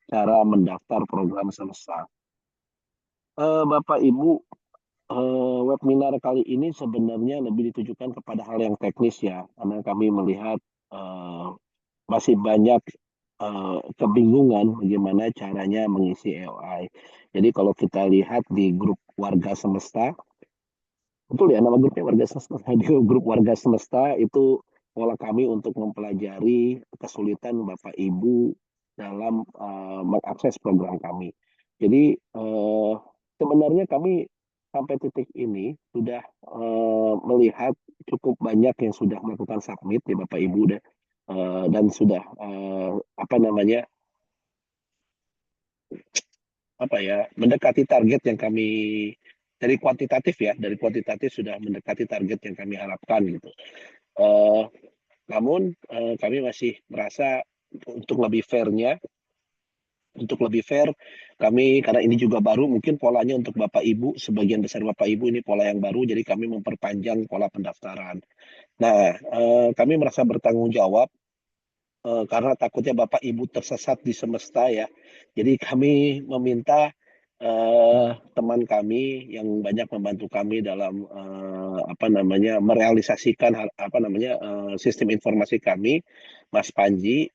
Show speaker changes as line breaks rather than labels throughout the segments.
cara mendaftar program semesta. Bapak Ibu, webinar kali ini sebenarnya lebih ditujukan kepada hal yang teknis ya, karena kami melihat eh, masih banyak kebingungan bagaimana caranya mengisi EOI. Jadi kalau kita lihat di grup warga semesta, betul ya nama grupnya warga semesta. Di grup warga semesta itu pola kami untuk mempelajari kesulitan Bapak Ibu dalam mengakses program kami. Jadi sebenarnya kami sampai titik ini sudah melihat cukup banyak yang sudah melakukan submit ya Bapak Ibu dan sudah apa namanya mendekati target yang kami dari kuantitatif sudah mendekati target yang kami harapkan gitu. Eh, Namun kami masih merasa untuk lebih fairnya, untuk lebih fair kami karena ini juga baru mungkin polanya untuk Bapak Ibu sebagian besar Bapak Ibu ini pola yang baru jadi kami memperpanjang pola pendaftaran. Nah, kami merasa bertanggung jawab karena takutnya Bapak Ibu tersesat di semesta ya. Jadi kami meminta teman kami yang banyak membantu kami dalam merealisasikan sistem informasi kami, Mas Panji,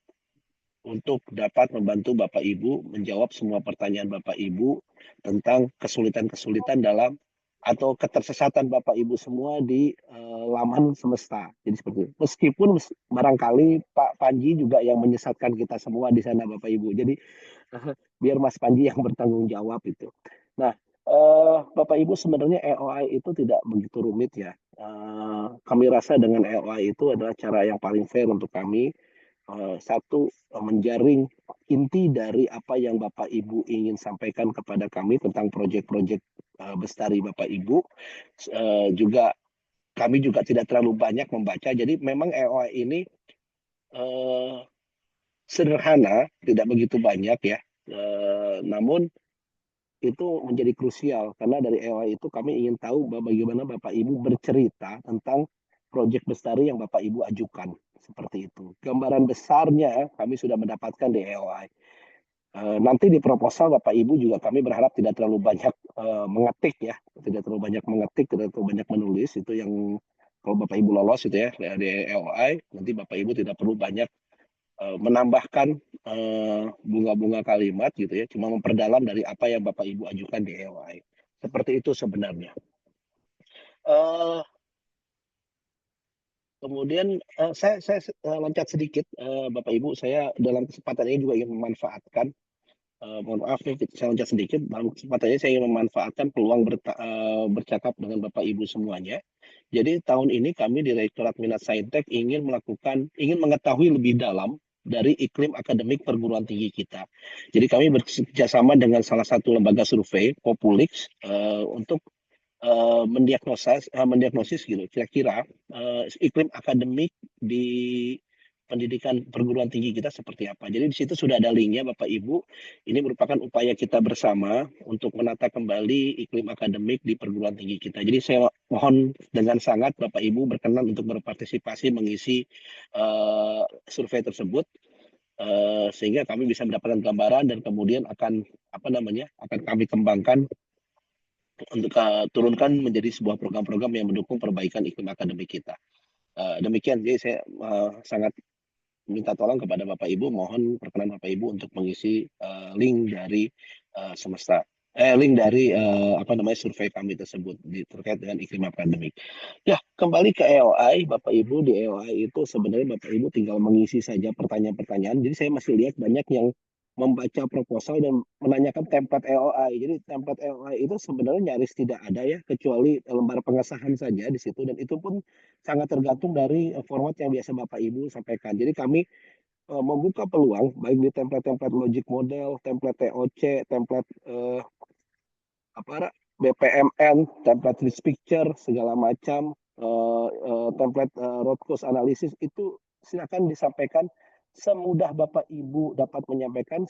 untuk dapat membantu Bapak Ibu menjawab semua pertanyaan Bapak Ibu tentang kesulitan-kesulitan dalam atau ketersesatan Bapak Ibu semua di laman semesta. Jadi seperti itu. Meskipun barangkali Pak Panji juga yang menyesatkan kita semua di sana Bapak Ibu. Jadi biar Mas Panji yang bertanggung jawab itu. Nah, Bapak Ibu sebenarnya EOI itu tidak begitu rumit ya. Kami rasa dengan EOI itu adalah cara yang paling fair untuk kami satu menjaring inti dari apa yang Bapak Ibu ingin sampaikan kepada kami tentang proyek-proyek Bestari Bapak Ibu. Juga kami juga tidak terlalu banyak membaca. Jadi memang EOI ini uh, sederhana, tidak begitu banyak ya. Namun itu menjadi krusial karena dari EOI itu kami ingin tahu bagaimana Bapak Ibu bercerita tentang proyek Bestari yang Bapak Ibu ajukan seperti itu. Gambaran besarnya kami sudah mendapatkan di EOI. Nanti di proposal Bapak Ibu juga kami berharap tidak terlalu banyak mengetik ya, tidak terlalu banyak mengetik, tidak terlalu banyak menulis itu yang kalau Bapak Ibu lolos itu ya di EOI, nanti Bapak Ibu tidak perlu banyak menambahkan bunga-bunga kalimat gitu ya, cuma memperdalam dari apa yang Bapak Ibu ajukan di EOI. Seperti itu sebenarnya. Uh, Kemudian saya loncat sedikit, Bapak Ibu, saya dalam kesempatan ini juga ingin memanfaatkan, mohon maaf nih, saya loncat sedikit, dalam kesempatan ini saya ingin memanfaatkan peluang bercakap dengan Bapak Ibu semuanya. Jadi tahun ini kami di Direktorat Minat Saintek ingin mengetahui lebih dalam dari iklim akademik perguruan tinggi kita. Jadi kami bekerjasama dengan salah satu lembaga survei, Populix, untuk mendiagnosis gitu kira-kira iklim akademik di pendidikan perguruan tinggi kita seperti apa. Jadi di situ sudah ada linknya Bapak Ibu. Ini merupakan upaya kita bersama untuk menata kembali iklim akademik di perguruan tinggi kita. Jadi saya mohon dengan sangat Bapak Ibu berkenan untuk berpartisipasi mengisi survei tersebut sehingga kami bisa mendapatkan gambaran dan kemudian akan kami kembangkan untuk turunkan menjadi sebuah program-program yang mendukung perbaikan iklim akademik kita. Demikian, jadi saya sangat minta tolong kepada Bapak Ibu, mohon perkenan Bapak Ibu untuk mengisi link dari semesta, link dari survei kami tersebut terkait dengan iklim akademik. Ya, kembali ke EOI, Bapak Ibu di EOI itu sebenarnya Bapak Ibu tinggal mengisi saja pertanyaan-pertanyaan. Jadi saya masih lihat banyak yang membaca proposal dan menanyakan template EOI. Jadi template EOI itu sebenarnya nyaris tidak ada ya, kecuali lembar pengesahan saja di situ dan itu pun sangat tergantung dari format yang biasa Bapak Ibu sampaikan. Jadi kami membuka peluang baik di template-template logic model, template TOC, template BPMN, template list picture, segala macam template road cause analysis itu silakan disampaikan semudah Bapak Ibu dapat menyampaikan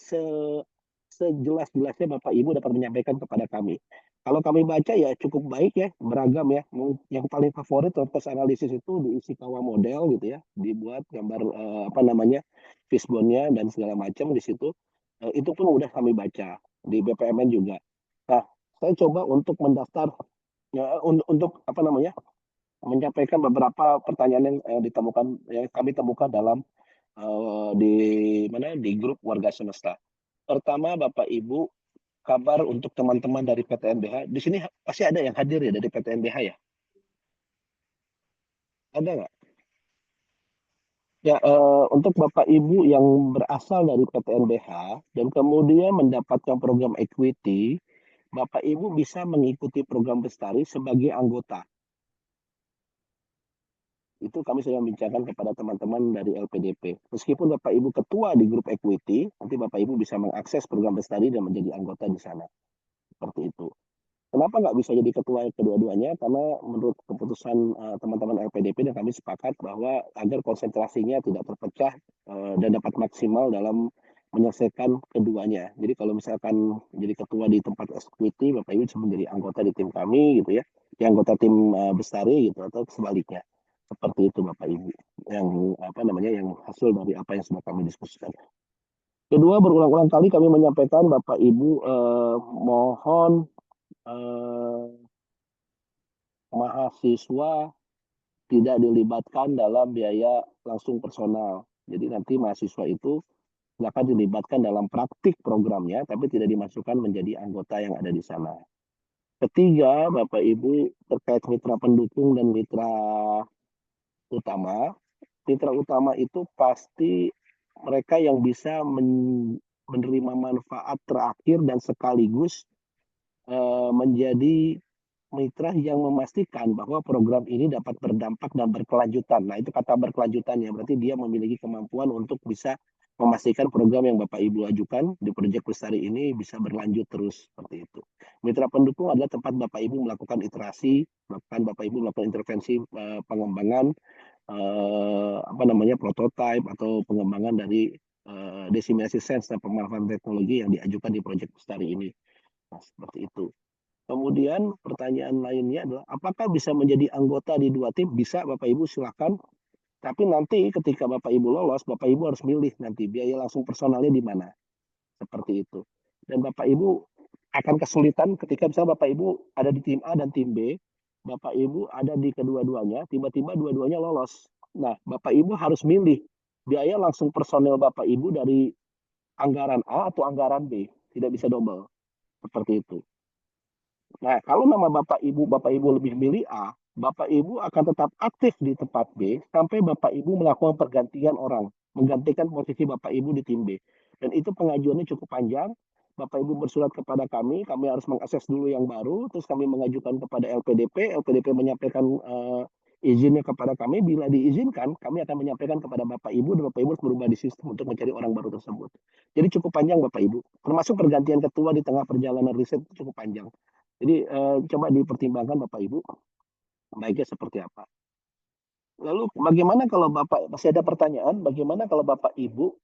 sejelas-jelasnya Bapak Ibu dapat menyampaikan kepada kami. Kalau kami baca ya cukup baik ya, beragam ya. Yang paling favorit road cause analysis itu diisi kawa model gitu ya, dibuat gambar fishbone-nya dan segala macam di situ. Itu pun udah kami baca di BPMN juga. Nah, saya coba untuk mendaftar ya, untuk apa namanya menyampaikan beberapa pertanyaan yang ditemukan yang kami temukan dalam di mana di grup warga semesta. Pertama, Bapak Ibu, kabar untuk teman-teman dari PTNBH. Di sini pasti ada yang hadir ya dari PTNBH ya? Ada nggak? Ya, untuk Bapak Ibu yang berasal dari PTNBH dan kemudian mendapatkan program equity, Bapak Ibu bisa mengikuti program Bestari sebagai anggota. Itu kami sedang bincangkan kepada teman-teman dari LPDP. Meskipun Bapak Ibu ketua di grup equity, nanti Bapak Ibu bisa mengakses program Bestari dan menjadi anggota di sana. Seperti itu. Kenapa nggak bisa jadi ketua kedua-duanya? Karena menurut keputusan teman-teman LPDP dan kami sepakat bahwa agar konsentrasinya tidak terpecah dan dapat maksimal dalam menyelesaikan keduanya. Jadi kalau misalkan jadi ketua di tempat eksekutif, Bapak Ibu bisa menjadi anggota di tim kami gitu ya, di anggota tim Bestari gitu atau sebaliknya. Seperti itu Bapak Ibu. Yang apa namanya yang hasil dari apa yang sudah kami diskusikan. Kedua, berulang-ulang kali kami menyampaikan Bapak Ibu mohon eh, mahasiswa tidak dilibatkan dalam biaya langsung personal. Jadi nanti mahasiswa itu akan dilibatkan dalam praktik programnya, tapi tidak dimasukkan menjadi anggota yang ada di sana. Ketiga, Bapak Ibu, terkait mitra pendukung dan mitra utama. Mitra utama itu pasti mereka yang bisa menerima manfaat terakhir dan sekaligus menjadi mitra yang memastikan bahwa program ini dapat berdampak dan berkelanjutan. Nah, itu kata berkelanjutan ya, berarti dia memiliki kemampuan untuk bisa memastikan program yang Bapak Ibu ajukan di proyek Lestari ini bisa berlanjut terus seperti itu. Mitra pendukung adalah tempat Bapak Ibu melakukan iterasi, Bapak Ibu melakukan intervensi pengembangan apa namanya prototipe atau pengembangan dari diseminasi sains dan pemanfaatan teknologi yang diajukan di proyek Lestari ini. Nah, seperti itu. Kemudian pertanyaan lainnya adalah apakah bisa menjadi anggota di dua tim? Bisa Bapak Ibu silakan. Tapi nanti ketika Bapak Ibu lolos, Bapak Ibu harus milih nanti biaya langsung personalnya di mana. Seperti itu. Dan Bapak Ibu akan kesulitan ketika misalnya Bapak Ibu ada di tim A dan tim B, Bapak Ibu ada di kedua-duanya, tiba-tiba dua-duanya lolos. Nah, Bapak Ibu harus milih biaya langsung personel Bapak Ibu dari anggaran A atau anggaran B. Tidak bisa double. Seperti itu. Nah, kalau nama Bapak Ibu lebih milih A, Bapak Ibu akan tetap aktif di tempat B sampai Bapak Ibu melakukan pergantian orang, menggantikan posisi Bapak Ibu di tim B. Dan itu pengajuannya cukup panjang. Bapak Ibu bersurat kepada kami harus mengakses dulu yang baru, terus kami mengajukan kepada LPDP menyampaikan izinnya kepada kami. Bila diizinkan, kami akan menyampaikan kepada Bapak Ibu dan Bapak Ibu harus berubah di sistem untuk mencari orang baru tersebut. Jadi cukup panjang Bapak Ibu, termasuk pergantian ketua di tengah perjalanan riset cukup panjang. Jadi coba dipertimbangkan Bapak Ibu, baiknya seperti apa. Lalu bagaimana kalau Bapak, masih ada pertanyaan, bagaimana kalau Bapak Ibu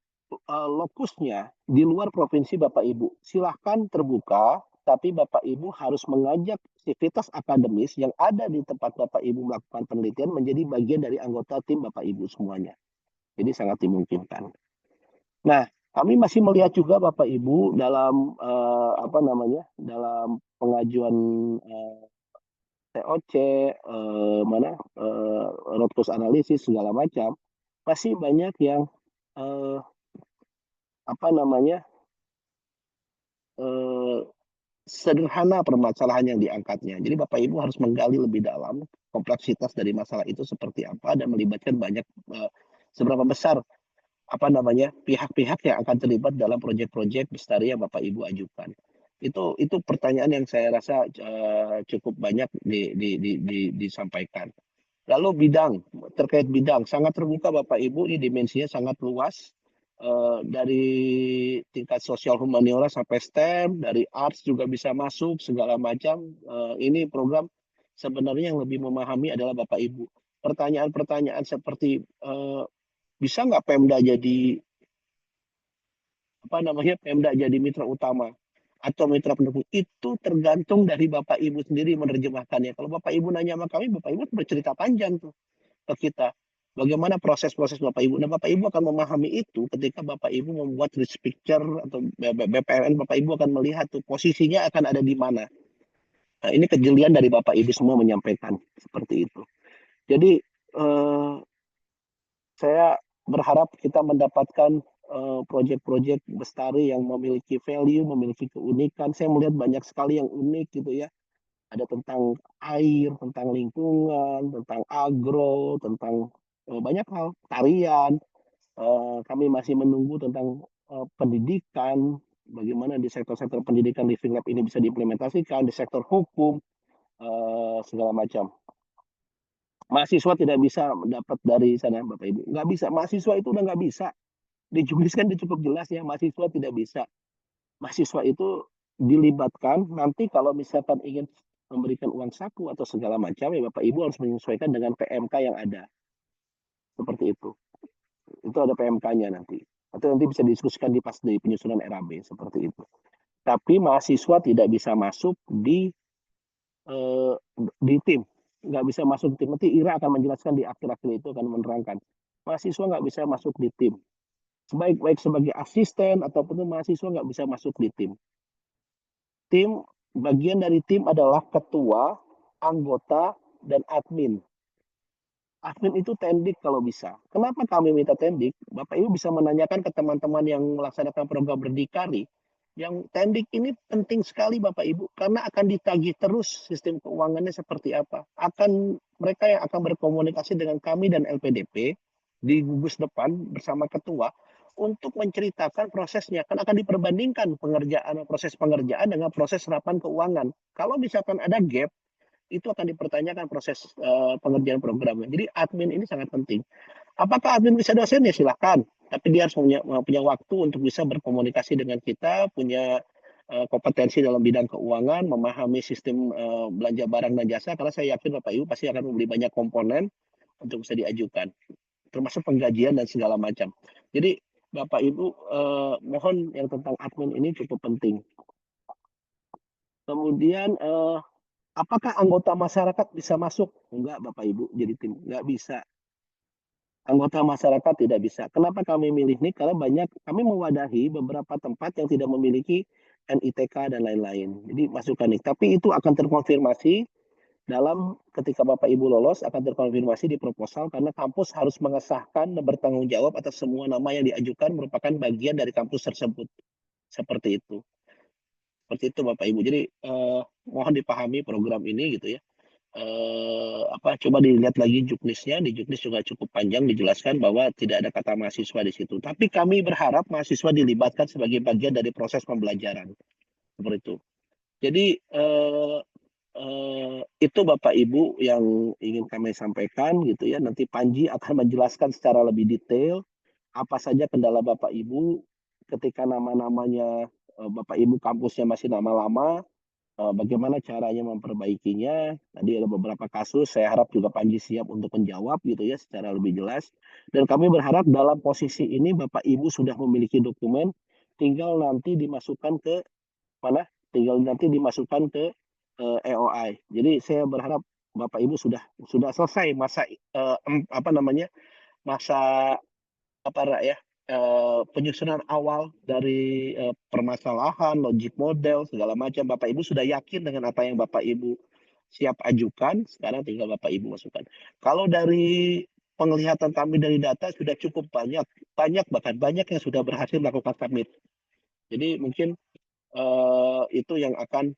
lokusnya di luar provinsi Bapak Ibu? Silahkan terbuka, tapi Bapak Ibu harus mengajak aktivitas akademis yang ada di tempat Bapak Ibu melakukan penelitian menjadi bagian dari anggota tim Bapak Ibu semuanya. Jadi sangat dimungkinkan. Nah, kami masih melihat juga Bapak Ibu dalam apa namanya, dalam pengajuan TOC, mana root cause analisis segala macam, pasti banyak yang eh, apa namanya eh, sederhana permasalahan yang diangkatnya. Jadi Bapak Ibu harus menggali lebih dalam kompleksitas dari masalah itu seperti apa dan melibatkan banyak seberapa besar apa namanya pihak-pihak yang akan terlibat dalam proyek-proyek bestari yang Bapak Ibu ajukan. Itu pertanyaan yang saya rasa cukup banyak disampaikan. Lalu bidang, terkait bidang, sangat terbuka Bapak Ibu, ini dimensinya sangat luas. Dari tingkat sosial humaniora sampai STEM, dari arts juga bisa masuk, segala macam. Ini program sebenarnya yang lebih memahami adalah Bapak Ibu. Pertanyaan-pertanyaan seperti, bisa nggak Pemda jadi, apa namanya, Pemda jadi mitra utama? Atau mitra pendukung itu tergantung dari Bapak Ibu sendiri menerjemahkannya. Kalau Bapak Ibu nanya sama kami, Bapak Ibu bercerita panjang tuh ke kita. bagaimana proses-proses Bapak Ibu. Nah, Bapak Ibu akan memahami itu ketika Bapak Ibu membuat risk picture atau BPLN, Bapak Ibu akan melihat tuh posisinya akan ada di mana. Nah, ini kejelian dari Bapak Ibu semua menyampaikan seperti itu. Jadi saya berharap kita mendapatkan proyek-proyek Bestari yang memiliki value, memiliki keunikan. Saya melihat banyak sekali yang unik gitu ya. Ada tentang air, tentang lingkungan, tentang agro, tentang banyak hal, tarian. Kami masih menunggu tentang pendidikan, bagaimana di sektor-sektor pendidikan Living Lab ini bisa diimplementasikan, di sektor hukum, segala macam. Mahasiswa tidak bisa mendapat dari sana, Bapak Ibu. Nggak bisa, mahasiswa itu udah nggak bisa. Di Juknis kan cukup jelas ya, mahasiswa tidak bisa. Mahasiswa itu dilibatkan, nanti kalau misalkan ingin memberikan uang saku atau segala macam, ya Bapak Ibu harus menyesuaikan dengan PMK yang ada. Seperti itu. Itu ada PMK-nya nanti. Atau nanti bisa didiskusikan di pas di penyusunan RAB, seperti itu. Tapi mahasiswa tidak bisa masuk di tim. Nggak bisa masuk di tim. Nanti Ira akan menjelaskan di akhir-akhir itu, akan menerangkan. Mahasiswa nggak bisa masuk di tim. Baik sebagai asisten ataupun mahasiswa nggak bisa masuk di tim. Bagian dari tim adalah ketua, anggota, dan admin. Admin itu tendik kalau bisa. Kenapa kami minta tendik? Bapak Ibu bisa menanyakan ke teman-teman yang melaksanakan program berdikari. Yang tendik ini penting sekali Bapak Ibu, karena akan ditagih terus sistem keuangannya seperti apa. Mereka yang akan berkomunikasi dengan kami dan LPDP di gugus depan bersama ketua untuk menceritakan prosesnya. Kan akan diperbandingkan proses pengerjaan dengan proses serapan keuangan. Kalau misalkan ada gap, itu akan dipertanyakan proses pengerjaan programnya. Jadi admin ini sangat penting. Apakah admin bisa dosen? Ya silahkan. Tapi dia harus punya waktu untuk bisa berkomunikasi dengan kita, punya kompetensi dalam bidang keuangan, memahami sistem belanja barang dan jasa, karena saya yakin Bapak Ibu pasti akan membeli banyak komponen untuk bisa diajukan, termasuk penggajian dan segala macam. Jadi Bapak Ibu mohon yang tentang admin ini cukup penting. Kemudian apakah anggota masyarakat bisa masuk? Enggak, Bapak Ibu, jadi tim. Enggak bisa. Anggota masyarakat tidak bisa. Kenapa kami milih ini? Karena kami mewadahi beberapa tempat yang tidak memiliki NITK dan lain-lain. Jadi masukkan nih. Tapi itu akan terkonfirmasi ketika Bapak Ibu lolos, akan terkonfirmasi di proposal, karena kampus harus mengesahkan dan bertanggung jawab atas semua nama yang diajukan merupakan bagian dari kampus tersebut. Seperti itu. Seperti itu Bapak Ibu. Jadi mohon dipahami program ini gitu ya. Coba dilihat lagi juknisnya. Di juknis juga cukup panjang dijelaskan bahwa tidak ada kata mahasiswa di situ. Tapi kami berharap mahasiswa dilibatkan sebagai bagian dari proses pembelajaran. Seperti itu. Jadi itu Bapak Ibu yang ingin kami sampaikan gitu ya. Nanti Panji akan menjelaskan secara lebih detail apa saja kendala Bapak Ibu ketika nama-namanya Bapak Ibu kampusnya masih nama lama, bagaimana caranya memperbaikinya. Tadi ada beberapa kasus, saya harap juga Panji siap untuk menjawab gitu ya secara lebih jelas. Dan kami berharap dalam posisi ini Bapak Ibu sudah memiliki dokumen, tinggal nanti dimasukkan ke mana? Tinggal nanti dimasukkan ke EOI. Jadi saya berharap Bapak Ibu sudah selesai masa masa ya penyusunan awal dari permasalahan, logic model, segala macam. Bapak Ibu sudah yakin dengan apa yang Bapak Ibu siap ajukan, sekarang tinggal Bapak Ibu masukkan. Kalau dari penglihatan kami dari data sudah cukup bahkan banyak yang sudah berhasil melakukan submit. Jadi mungkin itu yang akan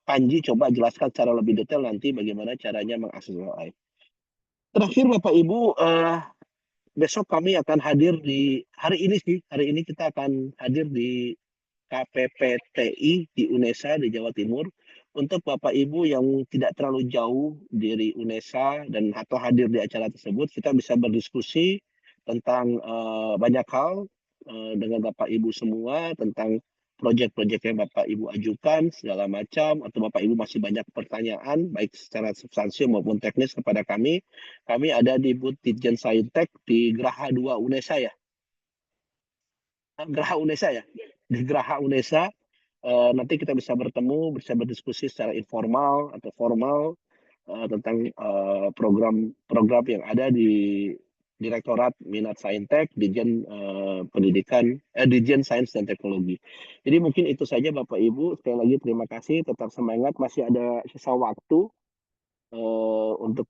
Panji coba jelaskan secara lebih detail nanti bagaimana caranya mengakses AI. Terakhir Bapak Ibu, besok kami akan hadir hari ini kita akan hadir di KPPTI di UNESA di Jawa Timur. Untuk Bapak Ibu yang tidak terlalu jauh dari UNESA dan atau hadir di acara tersebut, kita bisa berdiskusi tentang banyak hal dengan Bapak Ibu semua, tentang proyek-proyek yang Bapak Ibu ajukan segala macam, atau Bapak Ibu masih banyak pertanyaan baik secara substansial maupun teknis kepada kami. Kami ada di booth Ditjen Saintek di Geraha 2 UNESA ya. Geraha UNESA ya. Di Geraha UNESA nanti kita bisa bertemu, bisa berdiskusi secara informal atau formal tentang, program yang ada di Direktorat Minat Saintek, Ditjen Sains dan Teknologi. Jadi mungkin itu saja Bapak Ibu, sekali lagi terima kasih, tetap semangat, masih ada sisa waktu, untuk